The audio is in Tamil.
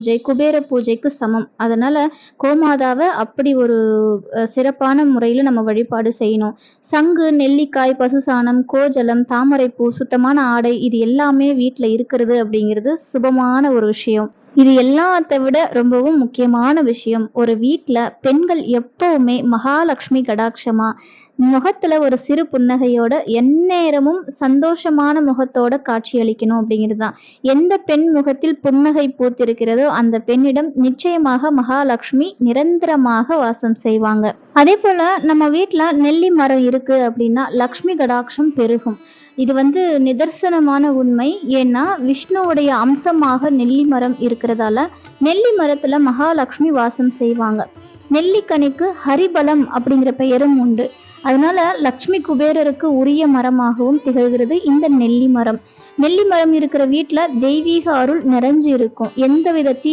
பூஜை குபேர பூஜைக்கு சமம். அதனால கோமாதாவ அப்படி ஒரு சிறப்பான முறையில நம்ம வழிபாடு செய்யணும். சங்கு, நெல்லிக்காய், பசுசாணம், கோஜலம், தாமரைப்பூ, சுத்தமான ஆடை இது எல்லாமே வீட்ல இருக்கிறது அப்படிங்கிறது சுபமான ஒரு விஷயம். இது எல்லாத்த விட ரொம்பவும் முக்கியமான விஷயம். ஒரு வீட்ல பெண்கள் எப்பவுமே மகாலட்சுமி கடாட்சமா முகத்துல ஒரு சிறு புன்னகையோட எந்நேரமும் சந்தோஷமான முகத்தோட காட்சி அளிக்கணும் அப்படிங்கிறது தான். எந்த பெண் முகத்தில் புன்னகை பூத்திருக்கிறதோ அந்த பெண்ணிடம் நிச்சயமாக மகாலட்சுமி நிரந்தரமாக வாசம் செய்வாங்க. அதே போல நம்ம வீட்ல நெல்லி மரம் இருக்கு அப்படின்னா லக்ஷ்மி கடாட்சம் பெருகும். இது நிதர்சனமான உண்மை. ஏன்னா விஷ்ணுவுடைய அம்சமாக நெல்லி மரம் இருக்கிறதால நெல்லி மரத்துல மகாலட்சுமி வாசம் செய்வாங்க. நெல்லிக்கனிக்கு ஹரிபலம் அப்படிங்கிற பெயரும் உண்டு. அதனால லக்ஷ்மி குபேரருக்கு உரிய மரமாகவும் திகழ்கிறது இந்த நெல்லி மரம். நெல்லி மரம் இருக்கிற வீட்டுல தெய்வீக அருள் நிறைஞ்சு இருக்கும். எந்தவித